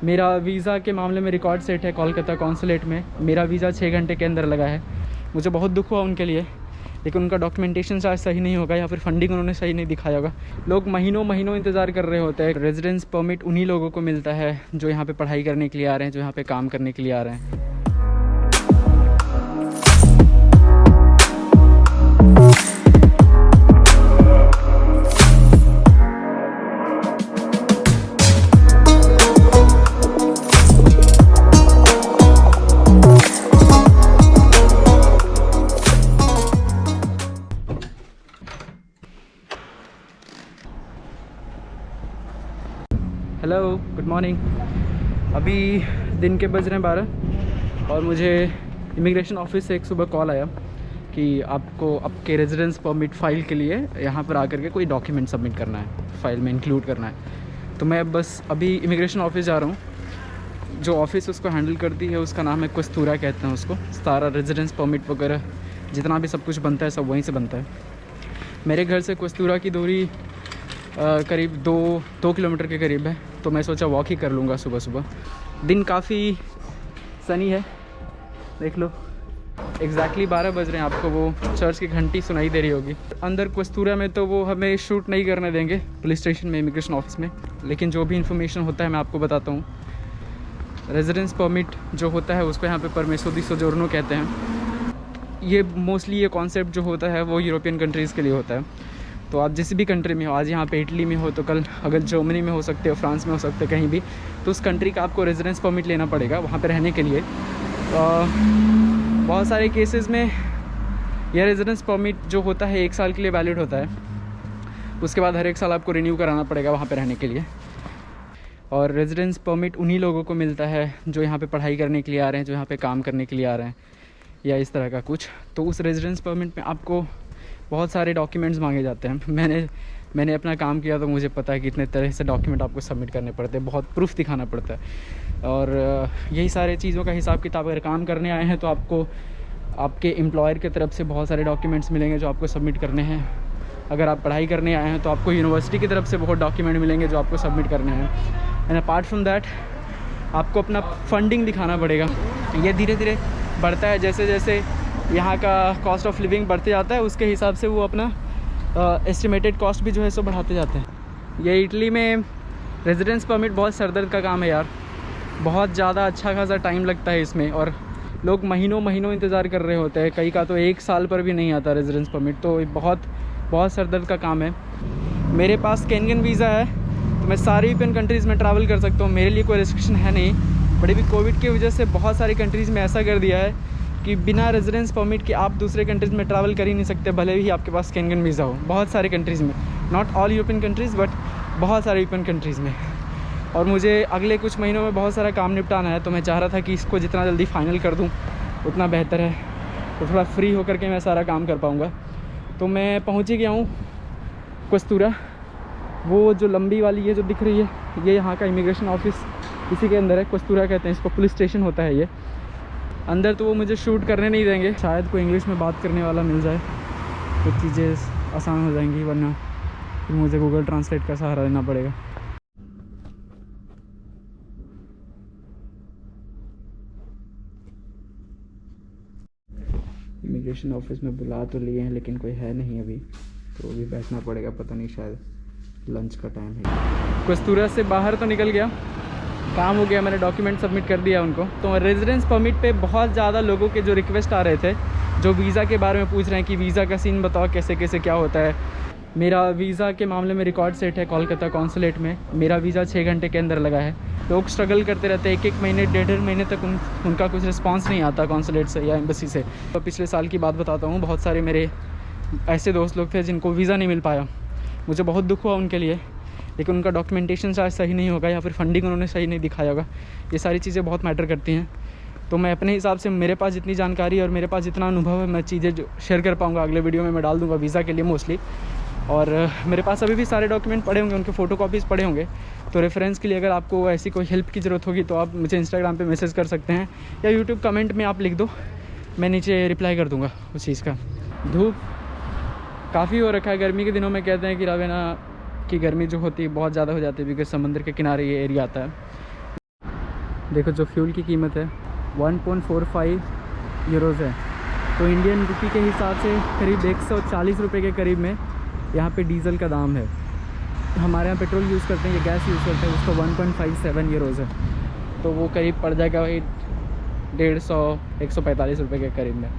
मेरा वीज़ा के मामले में रिकॉर्ड सेट है कोलकाता कॉन्सुलेट में। मेरा वीज़ा 6 घंटे के अंदर लगा है। मुझे बहुत दुख हुआ उनके लिए, लेकिन उनका डॉक्यूमेंटेशन शायद सही नहीं होगा या फिर फंडिंग उन्होंने सही नहीं दिखाया होगा। लोग महीनों महीनों इंतज़ार कर रहे होते हैं। रेजिडेंस परमिट उन्हीं लोगों को मिलता है जो यहाँ पे पढ़ाई करने के लिए आ रहे हैं, जो यहाँ पे काम करने के लिए आ रहे हैं। Hello, good morning. अभी दिन के बज रहे हैं 12 और मुझे इमिग्रेशन ऑफिस से एक सुबह कॉल आया कि आपको आपके रेजिडेंस परमिट फ़ाइल के लिए यहाँ पर आकर के कोई डॉक्यूमेंट सबमिट करना है, फ़ाइल में इंक्लूड करना है। तो मैं बस अभी इमिग्रेशन ऑफिस जा रहा हूँ। जो ऑफिस उसको हैंडल करती है उसका नाम है कस्तूरा, कहते हैं उसको। सारा रेजिडेंस परमिट वगैरह जितना भी सब कुछ बनता है सब वहीं से बनता है। मेरे घर से कस्तूरा की दूरी करीब 2 किलोमीटर के करीब है, तो मैं सोचा वॉक ही कर लूँगा सुबह सुबह। दिन काफ़ी सनी है, देख लो। एग्जैक्टली 12 बज रहे हैं। आपको वो चर्च की घंटी सुनाई दे रही होगी। अंदर कस्तूरा में तो वो हमें शूट नहीं करने देंगे, पुलिस स्टेशन में, इमिग्रेशन ऑफिस में। लेकिन जो भी इन्फॉर्मेशन होता है मैं आपको बताता हूँ। रेजिडेंस परमिट जो होता है उसको यहाँ पे परमेसो दी सोजोर्नो कहते हैं। ये मोस्टली ये कॉन्सेप्ट जो होता है वो यूरोपियन कंट्रीज़ के लिए होता है। तो आप जिस भी कंट्री में हो, आज यहाँ पे इटली में हो तो कल अगर जर्मनी में हो सकते हो, फ्रांस में हो सकते हो, कहीं भी, तो उस कंट्री का आपको रेजिडेंस परमिट लेना पड़ेगा वहाँ पे रहने के लिए। बहुत सारे केसेस में यह रेजिडेंस परमिट जो होता है 1 साल के लिए वैलिड होता है। उसके बाद हर 1 साल आपको रिन्यू कराना पड़ेगा वहाँ पे रहने के लिए। और रेजिडेंस परमिट उन्हीं लोगों को मिलता है जो यहाँ पे पढ़ाई करने के लिए आ रहे हैं, जो यहाँ पे काम करने के लिए आ रहे हैं, या इस तरह का कुछ। तो उस रेजिडेंस परमिट में आपको बहुत सारे डॉक्यूमेंट्स मांगे जाते हैं। मैंने अपना काम किया तो मुझे पता है कि इतने तरह से डॉक्यूमेंट आपको सबमिट करने पड़ते हैं, बहुत प्रूफ दिखाना पड़ता है। और यही सारे चीज़ों का हिसाब किताब, अगर काम करने आए हैं तो आपको आपके एम्प्लॉयर की तरफ से बहुत सारे डॉक्यूमेंट्स मिलेंगे जो आपको सबमिट करने हैं। अगर आप पढ़ाई करने आए हैं तो आपको यूनिवर्सिटी की तरफ से बहुत डॉक्यूमेंट मिलेंगे जो आपको सबमिट करने हैं। एंड अपार्ट फ्रॉम दैट आपको अपना फंडिंग दिखाना पड़ेगा। ये धीरे धीरे बढ़ता है, जैसे जैसे यहाँ का कॉस्ट ऑफ लिविंग बढ़ते जाता है उसके हिसाब से वो अपना एस्टिमेटेड कॉस्ट भी जो है सो बढ़ाते जाते हैं। ये इटली में रेजिडेंस परमिट बहुत सरदर्द का काम है यार। बहुत ज़्यादा अच्छा खासा टाइम लगता है इसमें और लोग महीनों महीनों इंतज़ार कर रहे होते हैं। कई का तो 1 साल पर भी नहीं आता रेजिडेंस परमिट। तो बहुत सरदर्द का काम है। मेरे पास स्केंगन वीज़ा है तो मैं सारी यूरोपियन कंट्रीज़ में ट्रैवल कर सकता हूँ, मेरे लिए कोई रिस्ट्रिक्शन है नहीं। बट अभी कोविड की वजह से बहुत सारी कंट्रीज़ में ऐसा कर दिया है कि बिना रेजिडेंस परमिट के आप दूसरे कंट्रीज़ में ट्रैवल कर ही नहीं सकते, भले ही आपके पास स्केंगन वीज़ा हो। बहुत सारे कंट्रीज़ में, not all European countries but बहुत सारे यूरोपियन कंट्रीज़ में। और मुझे अगले कुछ महीनों में बहुत सारा काम निपटाना है, तो मैं चाह रहा था कि इसको जितना जल्दी फाइनल कर दूँ उतना बेहतर है, तो थोड़ा फ्री होकर के मैं सारा काम कर पाऊँगा। तो मैं पहुँच ही गया हूँ कस्तूरा। वो जो लंबी वाली ये जो दिख रही है ये यहाँ का इमिग्रेशन ऑफिस इसी के अंदर है। कस्तूरा कहते हैं इसको, पुलिस स्टेशन होता है ये। अंदर तो वो मुझे शूट करने नहीं देंगे, शायद कोई इंग्लिश में बात करने वाला मिल जाए तो चीज़ें आसान हो जाएंगी, वरना फिर मुझे गूगल ट्रांसलेट का सहारा लेना पड़ेगा। इमिग्रेशन ऑफिस में बुला तो लिए हैं लेकिन कोई है नहीं अभी, तो अभी बैठना पड़ेगा। पता नहीं, शायद लंच का टाइम है। कस्तूरा से बाहर तो निकल गया, काम हो गया, मैंने डॉक्यूमेंट सबमिट कर दिया उनको। तो रेजिडेंस परमिट पे बहुत ज़्यादा लोगों के जो रिक्वेस्ट आ रहे थे, जो वीज़ा के बारे में पूछ रहे हैं कि वीज़ा का सीन बताओ, कैसे कैसे क्या होता है। मेरा वीज़ा के मामले में रिकॉर्ड सेट है कोलकाता कॉन्सुलेट में। मेरा वीज़ा 6 घंटे के अंदर लगा है। लोग स्ट्रगल करते रहते हैं, 1-1 महीने 1.5 महीने तक उनका कुछ रिस्पॉन्स नहीं आता कॉन्सुलेट से या एम्बेसी से। तो पिछले साल की बात बताता हूँ, बहुत सारे मेरे ऐसे दोस्त लोग थे जिनको वीज़ा नहीं मिल पाया। मुझे बहुत दुख हुआ उनके लिए, लेकिन उनका डॉक्यूमेंटेशन शायद सही नहीं होगा या फिर फंडिंग उन्होंने सही नहीं दिखाया होगा। ये सारी चीज़ें बहुत मैटर करती हैं। तो मैं अपने हिसाब से, मेरे पास जितनी जानकारी और मेरे पास जितना अनुभव है, मैं चीज़ें जो शेयर कर पाऊँगा अगले वीडियो में मैं डाल दूँगा वीज़ा के लिए मोस्टली। और मेरे पास अभी भी सारे डॉक्यूमेंट पड़े होंगे, उनके फ़ोटो कॉपीज़ पड़े होंगे। तो रेफरेंस के लिए अगर आपको ऐसी कोई हेल्प की ज़रूरत होगी तो आप मुझे इंस्टाग्राम पे मैसेज कर सकते हैं या यूट्यूब कमेंट में आप लिख दो, मैं नीचे रिप्लाई कर दूँगा उस चीज़ का। धूप काफ़ी हो रखा है। गर्मी के दिनों में कहते हैं कि रावेना की गर्मी जो होती है बहुत ज़्यादा हो जाती है, बिकॉज समंदर के किनारे ये एरिया आता है। देखो जो फ्यूल की कीमत है 1.45 यूरोज़ है, तो इंडियन रुपी के हिसाब से करीब 140 रुपये के करीब में यहाँ पे डीज़ल का दाम है। हमारे यहाँ पेट्रोल यूज़ करते हैं, ये गैस यूज़ करते हैं, उसका 1.57 यूरोज़ है, तो वो करीब पड़ जाएगा 150 145 रुपये के करीब में।